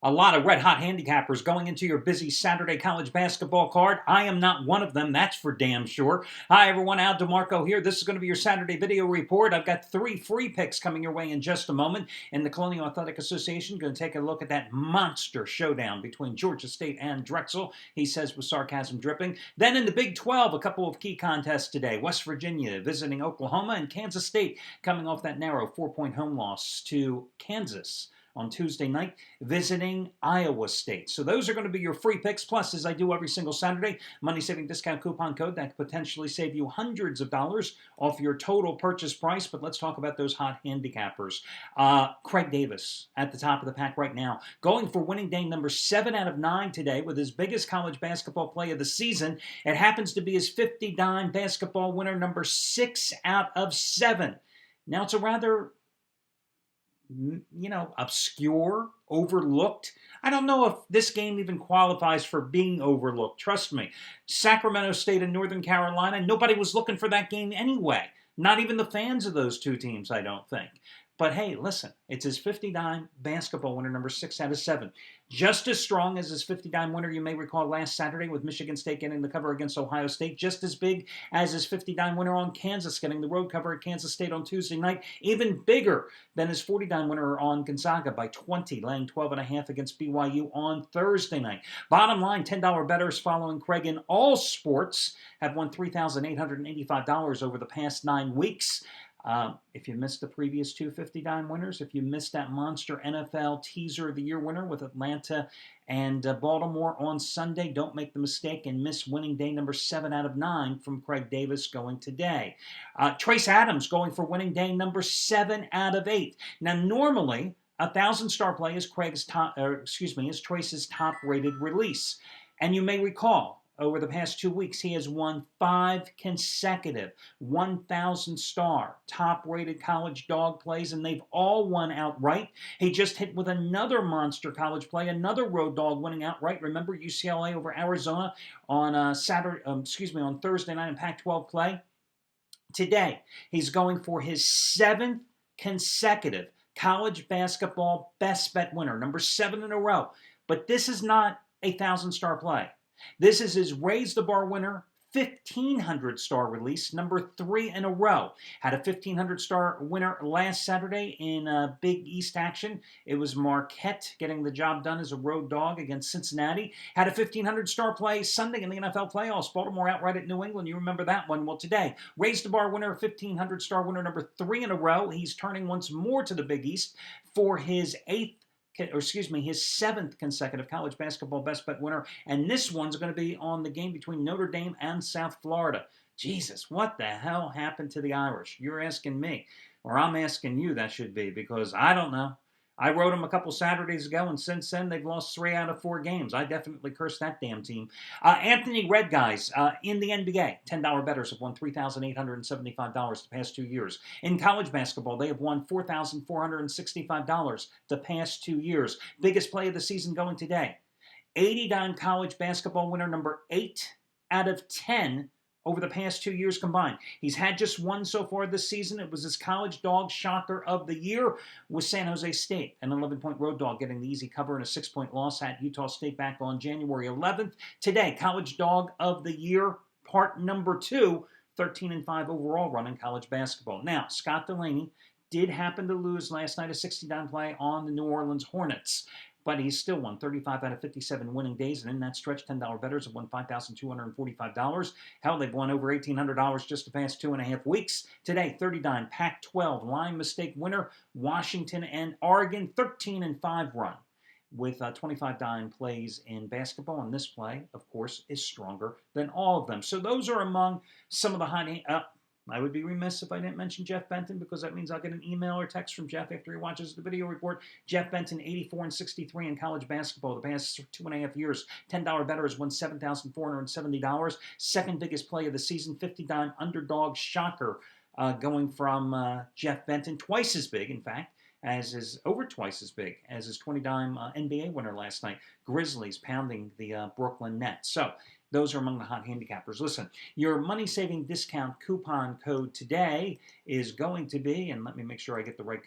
A lot of red-hot handicappers going into your busy Saturday college basketball card. I am not one of them, that's for damn sure. Hi, everyone. Al DeMarco here. This is going to be your Saturday video report. I've got 3 free picks coming your way in just a moment. In the Colonial Athletic Association, going to take a look at that monster showdown between Georgia State and Drexel, he says with sarcasm dripping. Then in the Big 12, a couple of key contests today. West Virginia visiting Oklahoma, and Kansas State coming off that narrow 4-point home loss to Kansas on Tuesday night, visiting Iowa State. So those are going to be your free picks. Plus, as I do every single Saturday, money-saving discount coupon code that could potentially save you hundreds of dollars off your total purchase price. But let's talk about those hot handicappers. Craig Davis at the top of the pack right now, going for winning day number 7 out of 9 today with his biggest college basketball play of the season. It happens to be his 50-dime basketball winner number 6 out of 7. Now, it's a rather obscure, overlooked. I don't know if this game even qualifies for being overlooked. Trust me. Sacramento State and Northern Carolina, nobody was looking for that game anyway. Not even the fans of those two teams, I don't think. But hey, listen, it's his 50-dime basketball winner, number 6 out of 7. Just as strong as his 50-dime winner, you may recall, last Saturday with Michigan State getting the cover against Ohio State. Just as big as his 50-dime winner on Kansas getting the road cover at Kansas State on Tuesday night. Even bigger than his 40-dime winner on Gonzaga by 20, laying 12.5 against BYU on Thursday night. Bottom line, $10 bettors following Craig in all sports have won $3,885 over the past 9 weeks. If you missed the previous 2 50-dime winners, if you missed that monster NFL teaser of the year winner with Atlanta and Baltimore on Sunday, don't make the mistake and miss winning day number 7 out of 9 from Craig Davis going today. Trace Adams going for winning day number 7 out of 8. Now, normally, a 1,000-star play is is Trace's top-rated release. And you may recall, over the past 2 weeks, he has won 5 consecutive 1,000-star top-rated college dog plays, and they've all won outright. He just hit with another monster college play, another road dog winning outright. Remember UCLA over Arizona on on Thursday night in Pac-12 play. Today, he's going for his 7th consecutive college basketball best bet winner, number 7 in a row. But this is not a 1,000-star play. This is his Raise the Bar winner, 1,500-star release, number 3 in a row. Had a 1,500-star winner last Saturday in Big East action. It was Marquette getting the job done as a road dog against Cincinnati. Had a 1,500-star play Sunday in the NFL playoffs. Baltimore outright at New England. You remember that one. Well, today, Raise the Bar winner, 1,500-star winner, number 3 in a row. He's turning once more to the Big East for his his 7th consecutive college basketball best bet winner. And this one's going to be on the game between Notre Dame and South Florida. Jesus, what the hell happened to the Irish? You're asking me. Or I'm asking you, that should be, because I don't know. I wrote them a couple Saturdays ago, and since then, they've lost 3 out of 4 games. I definitely cursed that damn team. Anthony Red, guys, in the NBA, $10 bettors have won $3,875 the past 2 years. In college basketball, they have won $4,465 the past 2 years. Biggest play of the season going today. 80-dime college basketball winner, number 8 out of 10 over the past 2 years combined. He's had just one so far this season. It was his college dog shocker of the year with San Jose State, an 11-point road dog getting the easy cover and a 6-point loss at Utah State back on January 11th. Today, college dog of the year, part number 2, 13-5 overall run in college basketball. Now, Scott Delaney did happen to lose last night a 60-dime play on the New Orleans Hornets, but he's still won 35 out of 57 winning days, and in that stretch, $10 bettors have won $5,245. Hell, they've won over $1,800 just the past 2.5 weeks. Today, 30-dime Pac-12 line mistake winner, Washington and Oregon, 13-5 run with 25-dime plays in basketball, and this play, of course, is stronger than all of them. So those are among some of the hot... I would be remiss if I didn't mention Jeff Benton, because that means I'll get an email or text from Jeff after he watches the video report. Jeff Benton, 84-63 in college basketball the past 2.5 years. $10 better has won $7,470. Second biggest play of the season, 50-dime underdog shocker going from Jeff Benton. Twice as big, in fact, over twice as big as his 20-dime NBA winner last night. Grizzlies pounding the Brooklyn Nets. So those are among the hot handicappers. Listen, your money-saving discount coupon code today is going to be, and let me make sure I get the right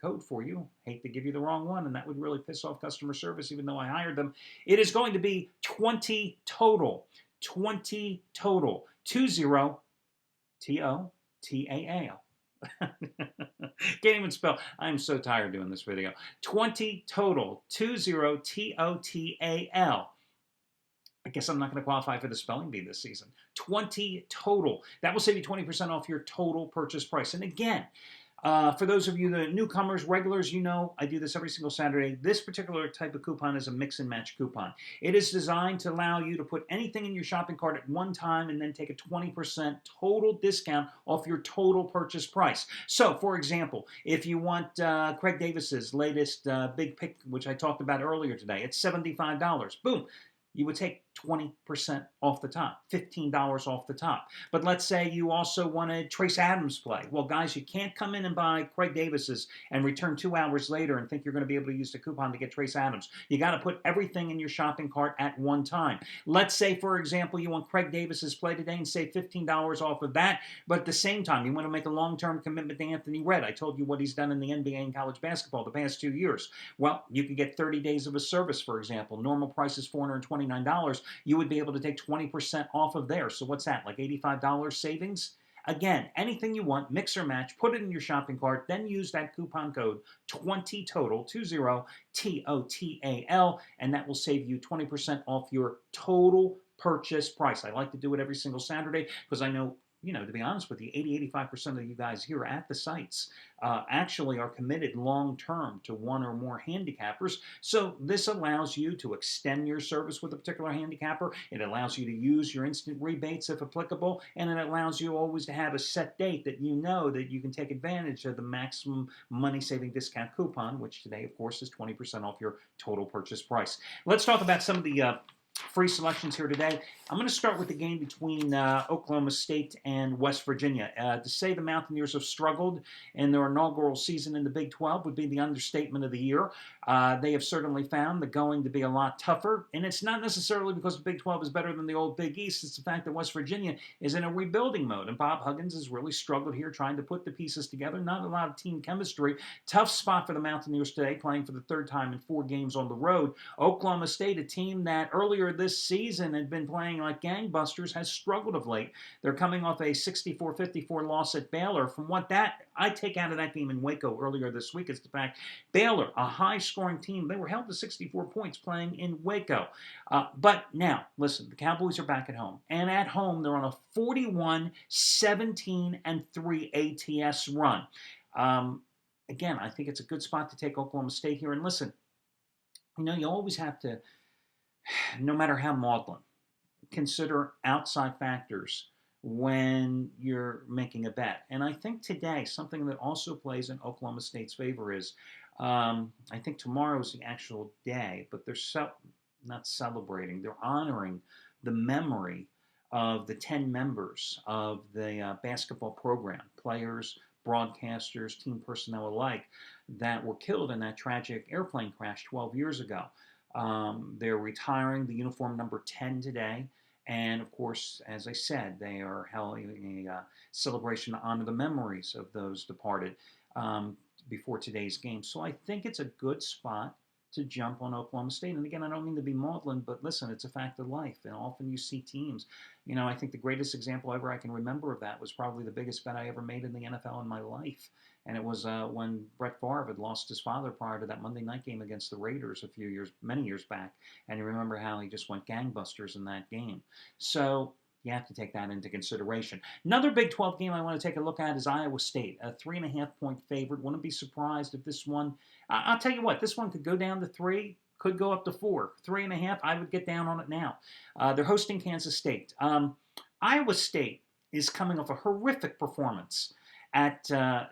code for you. Hate to give you the wrong one, and that would really piss off customer service, even though I hired them. It is going to be 20 total. 20 total. 20 TOTAL. Can't even spell. I'm so tired doing this video. 20 total. 20 TOTAL. I guess I'm not going to qualify for the spelling bee this season. 20 total. That will save you 20% off your total purchase price. And again, for those of you, the newcomers, regulars, you know I do this every single Saturday. This particular type of coupon is a mix and match coupon. It is designed to allow you to put anything in your shopping cart at one time and then take a 20% total discount off your total purchase price. So, for example, if you want Craig Davis's latest big pick, which I talked about earlier today, it's $75. Boom. You would take 20% off the top, $15 off the top. But let's say you also wanted Trace Adams play. Well, guys, you can't come in and buy Craig Davis's and return 2 hours later and think you're going to be able to use the coupon to get Trace Adams. You got to put everything in your shopping cart at one time. Let's say, for example, you want Craig Davis's play today and save $15 off of that, but at the same time, you want to make a long-term commitment to Anthony Red. I told you what he's done in the NBA and college basketball the past 2 years. Well, you could get 30 days of a service, for example. Normal price is $429. You would be able to take 20% off of there. So what's that, like $85 savings? Again, anything you want, mix or match, put it in your shopping cart, then use that coupon code 20TOTAL, 20TOTAL, and that will save you 20% off your total purchase price. I like to do it every single Saturday because I know, to be honest with you, 80-85% of you guys here at the sites actually are committed long-term to one or more handicappers. So this allows you to extend your service with a particular handicapper. It allows you to use your instant rebates if applicable, and it allows you always to have a set date that you know that you can take advantage of the maximum money-saving discount coupon, which today, of course, is 20% off your total purchase price. Let's talk about some of the free selections here today. I'm going to start with the game between Oklahoma State and West Virginia. To say the Mountaineers have struggled in their inaugural season in the Big 12 would be the understatement of the year. They have certainly found the going to be a lot tougher, and it's not necessarily because the Big 12 is better than the old Big East. It's the fact that West Virginia is in a rebuilding mode, and Bob Huggins has really struggled here trying to put the pieces together. Not a lot of team chemistry. Tough spot for the Mountaineers today, playing for the third time in 4 games on the road. Oklahoma State, a team that earlier this season had been playing like gangbusters, has struggled of late. They're coming off a 64-54 loss at Baylor. From what that I take out of that game in Waco earlier this week is the fact Baylor, a high-scoring team, they were held to 64 points playing in Waco. But now, listen, the Cowboys are back at home. And at home, they're on a 41-17-3 ATS run. Again, I think it's a good spot to take Oklahoma State here. And listen, you always have to, no matter how maudlin, consider outside factors when you're making a bet. And I think today, something that also plays in Oklahoma State's favor is, I think tomorrow is the actual day, but they're not celebrating, they're honoring the memory of the 10 members of the basketball program, players, broadcasters, team personnel alike, that were killed in that tragic airplane crash 12 years ago. They're retiring the uniform number 10 today. And of course, as I said, they are holding a celebration to honor the memories of those departed before today's game. So I think it's a good spot to jump on Oklahoma State. And again, I don't mean to be maudlin, but listen, it's a fact of life. And often you see teams, I think the greatest example ever I can remember of that was probably the biggest bet I ever made in the NFL in my life. And it was when Brett Favre had lost his father prior to that Monday night game against the Raiders many years back. And you remember how he just went gangbusters in that game. So you have to take that into consideration. Another Big 12 game I want to take a look at is Iowa State, a 3.5-point favorite. Wouldn't be surprised if this one, I'll tell you what, this one could go down to 3, could go up to 4. 3.5, I would get down on it now. They're hosting Kansas State. Iowa State is coming off a horrific performance at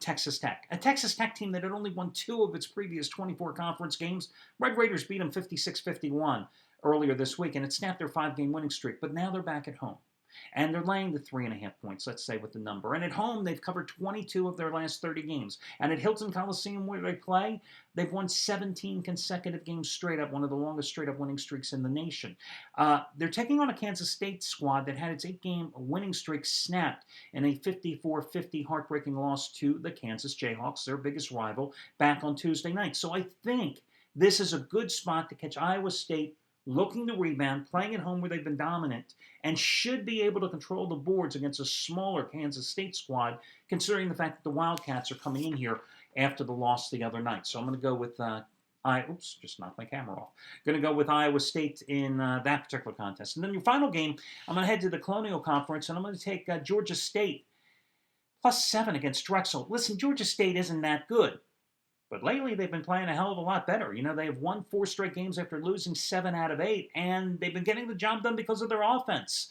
Texas Tech. A Texas Tech team that had only won 2 of its previous 24 conference games. Red Raiders beat them 56-51 earlier this week, and it snapped their 5-game winning streak. But now they're back at home. And they're laying the 3.5 points, let's say, with the number. And at home, they've covered 22 of their last 30 games. And at Hilton Coliseum, where they play, they've won 17 consecutive games straight up, one of the longest straight up winning streaks in the nation. They're taking on a Kansas State squad that had its 8-game winning streak snapped in a 54-50 heartbreaking loss to the Kansas Jayhawks, their biggest rival, back on Tuesday night. So I think this is a good spot to catch Iowa State looking to rebound, playing at home where they've been dominant, and should be able to control the boards against a smaller Kansas State squad, considering the fact that the Wildcats are coming in here after the loss the other night. So I'm going to go with just knocked my camera off. Going to go with Iowa State in that particular contest. And then your final game, I'm going to head to the Colonial Conference, and I'm going to take Georgia State +7 against Drexel. Listen, Georgia State isn't that good. But lately, they've been playing a hell of a lot better. You know, they have won 4 straight games after losing 7 out of 8, and they've been getting the job done because of their offense.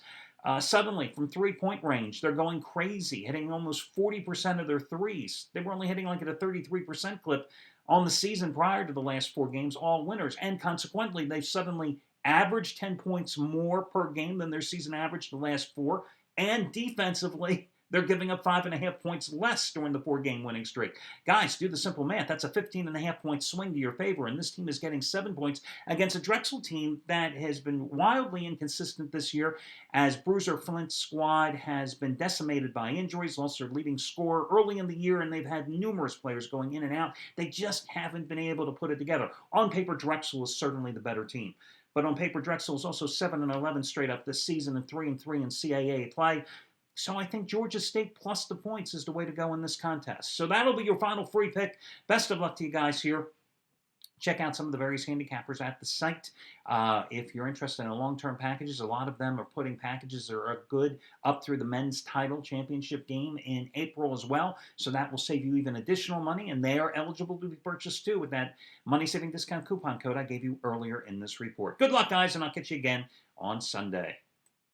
Suddenly, from 3-point range, they're going crazy, hitting almost 40% of their threes. They were only hitting like at a 33% clip on the season prior to the last 4 games, all winners. And consequently, they've suddenly averaged 10 points more per game than their season average the last 4. And defensively, they're giving up 5.5 points less during the 4-game winning streak. Guys, do the simple math. That's a 15.5-point swing to your favor, and this team is getting 7 points against a Drexel team that has been wildly inconsistent this year, as Bruiser Flint's squad has been decimated by injuries, lost their leading scorer early in the year, and they've had numerous players going in and out. They just haven't been able to put it together. On paper, Drexel is certainly the better team. But on paper, Drexel is also 7-11 straight up this season and 3-3 in CAA play. So I think Georgia State plus the points is the way to go in this contest. So that'll be your final free pick. Best of luck to you guys here. Check out some of the various handicappers at the site. If you're interested in long-term packages, a lot of them are putting packages that are good up through the men's title championship game in April as well. So that will save you even additional money, and they are eligible to be purchased too with that money-saving discount coupon code I gave you earlier in this report. Good luck, guys, and I'll catch you again on Sunday.